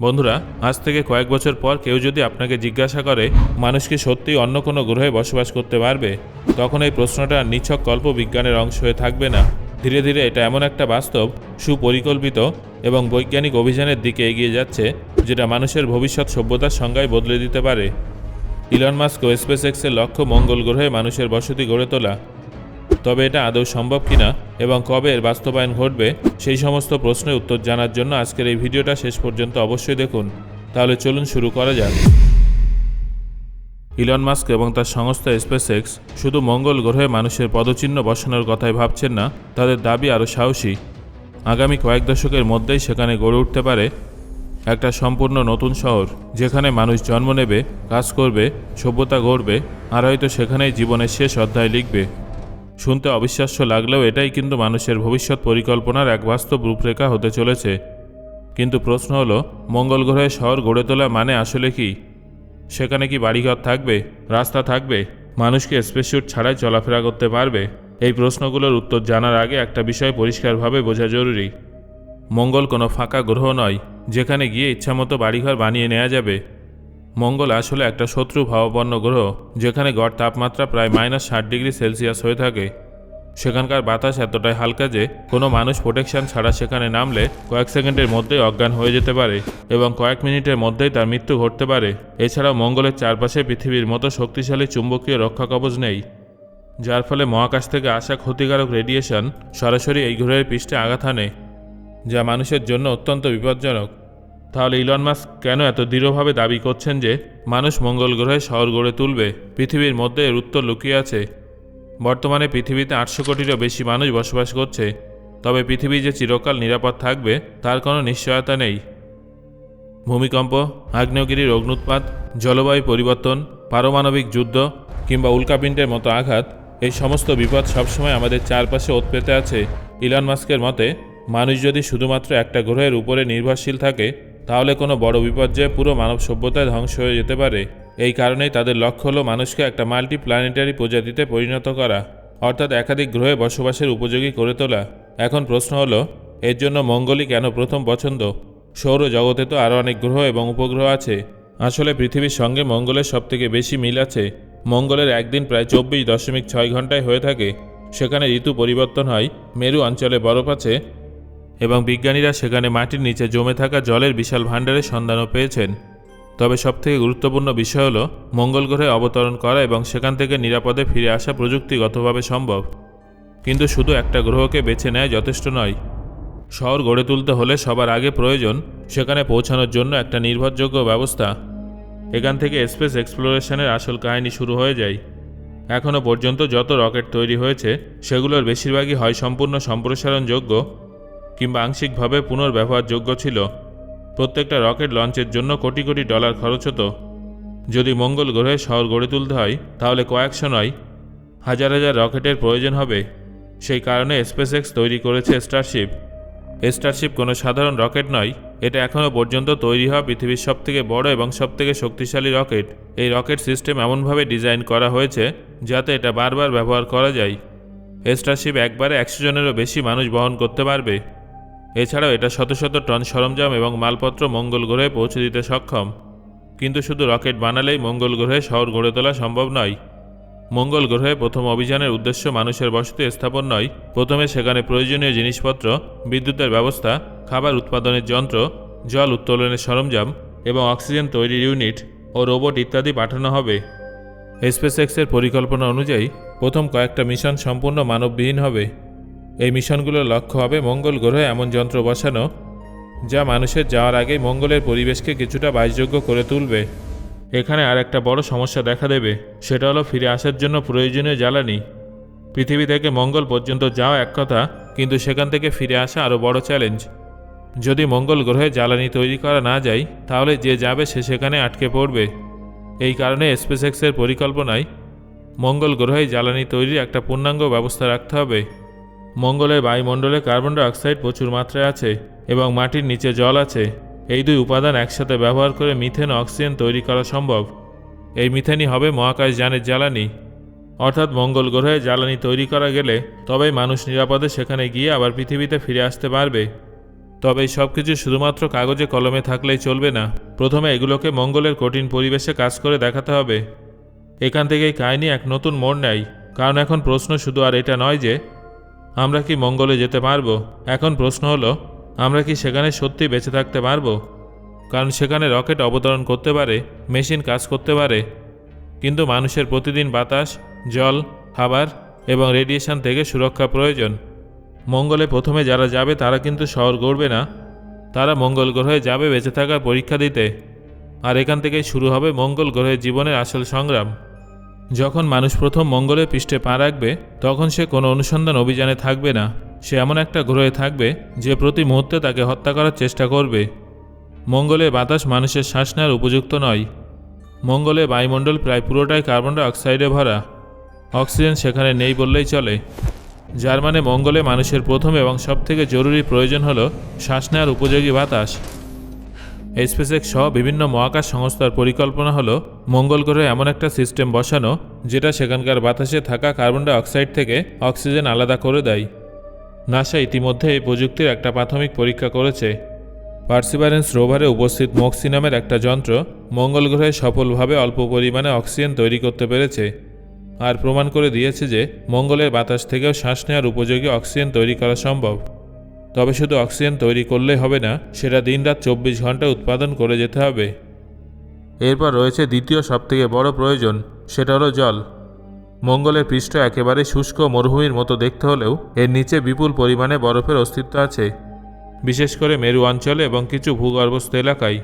বন্ধুরা, আজ থেকে কয়েক বছর পর কেউ যদি আপনাকে জিজ্ঞাসা করে মানুষ কি সত্যিই অন্য কোনো গ্রহে বসবাস করতে পারবে, তখন এই প্রশ্নটা আর নিছক কল্পবিজ্ঞানের অংশ হয়ে থাকবে না। ধীরে ধীরে এটা এমন একটা বাস্তব, সুপরিকল্পিত এবং বৈজ্ঞানিক অভিযানের দিকে এগিয়ে যাচ্ছে যেটা মানুষের ভবিষ্যৎ সভ্যতার সংজ্ঞায় বদলে দিতে পারে। ইলন মাস্ক ও স্পেসএক্সের লক্ষ্য মঙ্গল গ্রহে মানুষের বসতি গড়ে তোলা। তবে এটা আদৌ সম্ভব কিনা এবং কবে এর বাস্তবায়ন ঘটবে, সেই সমস্ত প্রশ্নের উত্তর জানার জন্য আজকের এই ভিডিওটা শেষ পর্যন্ত অবশ্যই দেখুন। তাহলে চলুন শুরু করা যাক। ইলন মাস্ক এবং তার সংস্থা স্পেসএক্স শুধু মঙ্গল গ্রহে মানুষের পদচিহ্ন বসানোর কথাই ভাবছেন না, তাদের দাবি আরও সাহসী। আগামী কয়েক দশকের মধ্যেই সেখানে গড়ে উঠতে পারে একটা সম্পূর্ণ নতুন শহর, যেখানে মানুষ জন্ম নেবে, কাজ করবে, সভ্যতা গড়বে, আর হয়তো সেখানেই জীবনের শেষ অধ্যায় লিখবে। শুনতে অবিশ্বাস্য লাগলেও এটাই কিন্তু মানুষের ভবিষ্যৎ পরিকল্পনার এক বাস্তব রূপরেখা হতে চলেছে। কিন্তু প্রশ্ন হলো, মঙ্গল গ্রহে শহর গড়ে তোলা মানে আসলে কি? সেখানে কি বাড়িঘর থাকবে, রাস্তা থাকবে, মানুষ কি স্পেসস্যুট ছাড়াই চলাফেরা করতে পারবে? এই প্রশ্নগুলোর উত্তর জানার আগে একটা বিষয় পরিষ্কারভাবে বোঝা জরুরি। মঙ্গল কোনো ফাঁকা গ্রহ নয় যেখানে গিয়ে ইচ্ছামতো বাড়িঘর বানিয়ে নেওয়া যাবে। মঙ্গল আসলে একটা শত্রু ভাবাপন্ন গ্রহ, যেখানে গড় তাপমাত্রা প্রায় -60°C হয়ে থাকে। সেখানকার বাতাস এতটাই হালকা যে কোনো মানুষ প্রোটেকশন ছাড়া সেখানে নামলে কয়েক সেকেন্ডের মধ্যেই অজ্ঞান হয়ে যেতে পারে এবং কয়েক মিনিটের মধ্যেই তার মৃত্যু ঘটতে পারে। এছাড়াও মঙ্গলের চারপাশে পৃথিবীর মতো শক্তিশালী চুম্বকীয় রক্ষাকবচ নেই, যার ফলে মহাকাশ থেকে আসা ক্ষতিকারক রেডিয়েশন সরাসরি এই গ্রহের পৃষ্ঠে আঘাত হানে, যা মানুষের জন্য অত্যন্ত বিপজ্জনক। তাহলে ইলন মাস্ক কেন এত দৃঢ়ভাবে দাবি করছেন যে মানুষ মঙ্গল গ্রহে শহর গড়ে তুলবে? পৃথিবীর মধ্যে এর উত্তর লুকিয়ে আছে। বর্তমানে পৃথিবীতে 800 কোটিরও বেশি মানুষ বসবাস করছে, তবে পৃথিবী যে চিরকাল নিরাপদ থাকবে তার কোনো নিশ্চয়তা নেই। ভূমিকম্প, আগ্নেয়গিরির অগ্ন্যুৎপাত, জলবায়ু পরিবর্তন, পারমাণবিক যুদ্ধ কিংবা উল্কাপিণ্ডের মতো আঘাত, এই সমস্ত বিপদ সবসময় আমাদের চারপাশে ওত পেতে আছে। ইলন মাস্কের মতে, মানুষ যদি শুধুমাত্র একটা গ্রহের উপরে নির্ভরশীল থাকে, তাহলে কোনো বড় বিপর্যয়ে পুরো মানব সভ্যতায় ধ্বংস হয়ে যেতে পারে। এই কারণেই তাদের লক্ষ্য হলো মানুষকে একটা মাল্টি প্ল্যানেটারি প্রজাতিতে পরিণত করা, অর্থাৎ একাধিক গ্রহে বসবাসের উপযোগী করে তোলা। এখন প্রশ্ন হলো, এর জন্য মঙ্গলই কেন প্রথম পছন্দ? সৌরজগতে তো আরও অনেক গ্রহ এবং উপগ্রহ আছে। আসলে পৃথিবীর সঙ্গে মঙ্গলের সবথেকে বেশি মিল আছে। মঙ্গলের একদিন প্রায় 24.6 ঘন্টায় হয়ে থাকে। সেখানে ঋতু পরিবর্তন হয়, মেরু অঞ্চলে বরফ আছে এবং বিজ্ঞানীরা সেখানে মাটির নিচে জমে থাকা জলের বিশাল ভাণ্ডারের সন্ধানও পেয়েছেন। তবে সবথেকে গুরুত্বপূর্ণ বিষয় হলো, মঙ্গল গ্রহে অবতরণ করা এবং সেখান থেকে নিরাপদে ফিরে আসা প্রযুক্তিগতভাবে সম্ভব। কিন্তু শুধু একটা গ্রহকে বেছে নেওয়া যথেষ্ট নয়। শহর গড়ে তুলতে হলে সবার আগে প্রয়োজন সেখানে পৌঁছানোর জন্য একটা নির্ভরযোগ্য ব্যবস্থা। এখান থেকে স্পেস এক্সপ্লোরেশনের আসল কাহিনী শুরু হয়ে যায়। এখনও পর্যন্ত যত রকেট তৈরি হয়েছে, সেগুলোর বেশিরভাগই হয় সম্পূর্ণ সম্প্রসারণযোগ্য কিংবা আংশিকভাবে পুনর্ব্যবহারযোগ্য ছিল। প্রত্যেকটা রকেট লঞ্চের জন্য কোটি কোটি ডলার খরচ হতো। যদি মঙ্গল গ্রহে শহর গড়ে তুলতে হয়, তাহলে কয়েকশো নয়, হাজার হাজার রকেটের প্রয়োজন হবে। সেই কারণে স্পেসএক্স তৈরি করেছে স্টারশিপ। স্টারশিপ কোনো সাধারণ রকেট নয়, এটা এখনও পর্যন্ত তৈরি হওয়া পৃথিবীর সবথেকে বড় এবং সবথেকে শক্তিশালী রকেট। এই রকেট সিস্টেম এমনভাবে ডিজাইন করা হয়েছে যাতে এটা বারবার ব্যবহার করা যায়। স্টারশিপ একবারে 100 জনেরও বেশি মানুষ বহন করতে পারবে। এছাড়াও এটা শত শত টন সরঞ্জাম এবং মালপত্র মঙ্গল গ্রহে পৌঁছে দিতে সক্ষম। কিন্তু শুধু রকেট বানালেই মঙ্গল গ্রহে শহর গড়ে তোলা সম্ভব নয়। মঙ্গল গ্রহে প্রথম অভিযানের উদ্দেশ্য মানুষের বসতি স্থাপন নয়। প্রথমে সেখানে প্রয়োজনীয় জিনিসপত্র, বিদ্যুতের ব্যবস্থা, খাবার উৎপাদনের যন্ত্র, জল উত্তোলনের সরঞ্জাম এবং অক্সিজেন তৈরির ইউনিট ও রোবট ইত্যাদি পাঠানো হবে। স্পেসএক্সের পরিকল্পনা অনুযায়ী প্রথম কয়েকটা মিশন সম্পূর্ণ মানববিহীন হবে। এই মিশনগুলোর লক্ষ্য হবে মঙ্গল গ্রহে এমন যন্ত্র বসানো যা মানুষের যাওয়ার আগেই মঙ্গলের পরিবেশকে কিছুটা বাসযোগ্য করে তুলবে। এখানে আর একটা বড় সমস্যা দেখা দেবে, সেটা হলো ফিরে আসার জন্য প্রয়োজনীয় জ্বালানি। পৃথিবী থেকে মঙ্গল পর্যন্ত যাওয়া এক কথা, কিন্তু সেখান থেকে ফিরে আসা আরও বড় চ্যালেঞ্জ। যদি মঙ্গল গ্রহে জ্বালানি তৈরি করা না যায়, তাহলে যে যাবে সে সেখানে আটকে পড়বে। এই কারণে স্পেসএক্সের পরিকল্পনায় মঙ্গল গ্রহে জ্বালানি তৈরির একটা পূর্ণাঙ্গ ব্যবস্থা রাখতে হবে। মঙ্গলের বায়ুমণ্ডলে কার্বন ডাই অক্সাইড প্রচুর মাত্রায় আছে এবং মাটির নিচে জল আছে। এই দুই উপাদান একসাথে ব্যবহার করে মিথেন ও অক্সিজেন তৈরি করা সম্ভব। এই মিথেনই হবে মহাকাশযানের জ্বালানি। অর্থাৎ মঙ্গল গ্রহে জ্বালানি তৈরি করা গেলে তবেই মানুষ নিরাপদে সেখানে গিয়ে আবার পৃথিবীতে ফিরে আসতে পারবে। তবে এই সব কিছু শুধুমাত্র কাগজে কলমে থাকলেই চলবে না। প্রথমে এগুলোকে মঙ্গলের কঠিন পরিবেশে কাজ করে দেখাতে হবে। এখান থেকেই কাহিনী এক নতুন মোড় নেয়। কারণ এখন প্রশ্ন শুধু আর এটা নয় যে আমরা কি মঙ্গলে যেতে পারবো, এখন প্রশ্ন হলো আমরা কি সেখানে সত্যি বেঁচে থাকতে পারবো। কারণ সেখানে রকেট অবতরণ করতে পারে, মেশিন কাজ করতে পারে, কিন্তু মানুষের প্রতিদিন বাতাস, জল, খাবার এবং রেডিয়েশন থেকে সুরক্ষা প্রয়োজন। মঙ্গলে প্রথমে যারা যাবে তারা কিন্তু শহর গড়বে না, তারা মঙ্গল গ্রহে যাবে বেঁচে থাকার পরীক্ষা দিতে। আর এখান থেকেই শুরু হবে মঙ্গল গ্রহের জীবনের আসল সংগ্রাম। যখন মানুষ প্রথম মঙ্গলের পৃষ্ঠে পা রাখবে তখন সে কোনো অনুসন্ধান অভিযানে থাকবে না। সে এমন একটা গ্রহে থাকবে যে প্রতি মুহূর্তে তাকে হত্যা করার চেষ্টা করবে। মঙ্গলের বাতাস মানুষের শ্বাস নেওয়ার উপযুক্ত নয়। মঙ্গলের বায়ুমণ্ডল প্রায় পুরোটাই কার্বন ডাই অক্সাইডে ভরা। অক্সিজেন সেখানে নেই বললেই চলে, যার মানে মঙ্গলে মানুষের প্রথম এবং সবথেকে জরুরি প্রয়োজন হলো শ্বাস নেওয়ার উপযোগী বাতাস। স্পেসএক্স সহ বিভিন্ন মহাকাশ সংস্থার পরিকল্পনা হলো মঙ্গল গ্রহে এমন একটা সিস্টেম বসানো যেটা সেখানকার বাতাসে থাকা কার্বন ডাই অক্সাইড থেকে অক্সিজেন আলাদা করে দেয়। নাসা ইতিমধ্যে এই প্রযুক্তির একটা প্রাথমিক পরীক্ষা করেছে। পার্সিভারেন্স রোভারে উপস্থিত মক্সি নামের একটা যন্ত্র মঙ্গল গ্রহে সফলভাবে অল্প পরিমাণে অক্সিজেন তৈরি করতে পেরেছে আর প্রমাণ করে দিয়েছে যে মঙ্গলের বাতাস থেকেও শ্বাস নেওয়ার উপযোগী অক্সিজেন তৈরি করা সম্ভব। তবে শুধু অক্সিজেন তৈরি করলেই হবে না, সেটা দিনরাত 24 ঘন্টা উৎপাদন করে যেতে হবে। এরপর রয়েছে দ্বিতীয় সবথেকে বড় প্রয়োজন, সেটা হলো জল। মঙ্গলের পৃষ্ঠ একেবারে শুষ্ক মরুভূমির মতো দেখতে হলেও এর নিচে বিপুল পরিমাণে বরফের অস্তিত্ব আছে, বিশেষ করে মেরু অঞ্চলে এবং কিছু ভূগর্ভস্থ এলাকায়।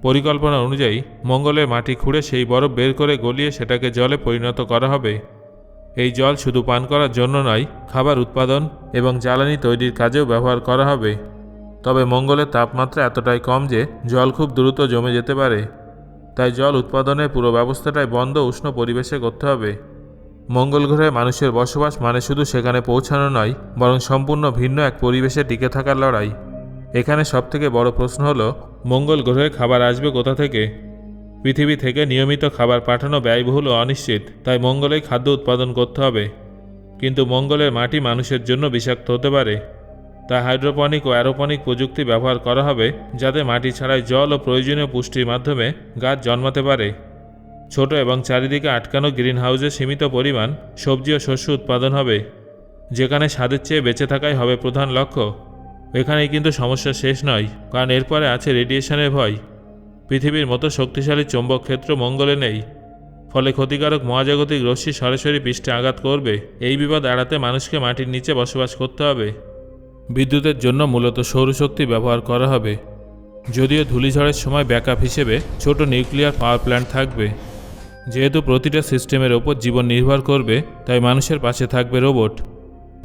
পরিকল্পনা অনুযায়ী মঙ্গলের মাটি খুঁড়ে সেই বরফ বের করে গলিয়ে সেটাকে জলে পরিণত করা হবে। এই জল শুধু পান করার জন্য নয়, খাবার উৎপাদন এবং জ্বালানি তৈরির কাজেও ব্যবহার করা হবে। তবে মঙ্গলের তাপমাত্রা এতটাই কম যে জল খুব দ্রুত জমে যেতে পারে, তাই জল উৎপাদনের পুরো ব্যবস্থাটাই বন্ধ উষ্ণ পরিবেশে করতে হবে। মঙ্গল গ্রহে মানুষের বসবাস মানে শুধু সেখানে পৌঁছানো নয়, বরং সম্পূর্ণ ভিন্ন এক পরিবেশে টিকে থাকার লড়াই। এখানে সবথেকে বড় প্রশ্ন হলো মঙ্গল গ্রহে খাবার আসবে কোথা থেকে। পৃথিবী থেকে নিয়মিত খাবার পাঠানো ব্যয়বহুল ও অনিশ্চিত, তাই মঙ্গলেই খাদ্য উৎপাদন করতে হবে। কিন্তু মঙ্গলের মাটি মানুষের জন্য বিষাক্ত হতে পারে, তাই হাইড্রোপনিক ও অ্যারোপনিক প্রযুক্তি ব্যবহার করা হবে যাতে মাটি ছাড়াই জল ও প্রয়োজনীয় পুষ্টির মাধ্যমে গাছ জন্মাতে পারে। ছোট এবং চারিদিকে আটকানো গ্রিন হাউসে সীমিত পরিমাণ সবজি ও শস্য উৎপাদন হবে, যেখানে স্বাদের চেয়ে বেঁচে থাকাই হবে প্রধান লক্ষ্য। এখানেই কিন্তু সমস্যা শেষ নয়, কারণ এরপরে আছে রেডিয়েশনের ভয়। পৃথিবীর মতো শক্তিশালী চৌম্বক ক্ষেত্র মঙ্গলে নেই, ফলে ক্ষতিকারক মহাজাগতিক রশ্মি সরাসরি পৃষ্ঠে আঘাত করবে। এই বিপদ এড়াতে মানুষকে মাটির নিচে বসবাস করতে হবে। বিদ্যুতের জন্য মূলত সৌরশক্তি ব্যবহার করা হবে, যদিও ধূলিঝড়ের সময় ব্যাকআপ হিসেবে ছোট নিউক্লিয়ার পাওয়ার প্ল্যান্ট থাকবে। যেহেতু প্রতিটা সিস্টেমের ওপর জীবন নির্ভর করবে, তাই মানুষের পাশে থাকবে রোবট,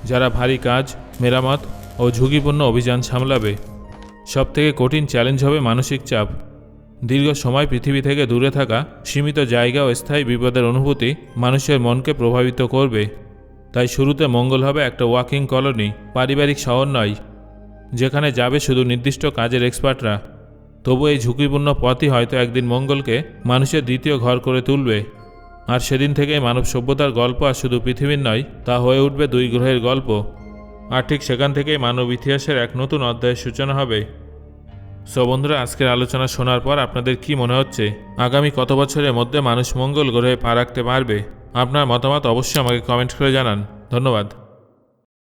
যারা ভারী কাজ, মেরামত ও ঝুঁকিপূর্ণ অভিযান সামলাবে। সবথেকে কঠিন চ্যালেঞ্জ হবে মানসিক চাপ। দীর্ঘ সময় পৃথিবী থেকে দূরে থাকা, সীমিত জায়গা ও স্থায়ী বিপদের অনুভূতি মানুষের মনকে প্রভাবিত করবে। তাই শুরুতে মঙ্গল হবে একটা ওয়াকিং কলোনি, পারিবারিক শহর নয়, যেখানে যাবে শুধু নির্দিষ্ট কাজের এক্সপার্টরা। তবু এই ঝুঁকিপূর্ণ পথই হয়তো একদিন মঙ্গলকে মানুষের দ্বিতীয় ঘর করে তুলবে। আর সেদিন থেকেই মানব সভ্যতার গল্প আর শুধু পৃথিবীর নয়, তা হয়ে উঠবে 2 গ্রহের গল্প। আর ঠিক সেখান থেকেই মানব ইতিহাসের এক নতুন অধ্যায়ের সূচনা হবে। সো বন্ধুরা, আজকের আলোচনা শোনার পর আপনাদের কি মনে হচ্ছে আগামী কত বছরের মধ্যে মানুষ মঙ্গল গ্রহে পা রাখতে পারবে? আপনার মতামত অবশ্যই আমাকে কমেন্ট করে জানান। ধন্যবাদ।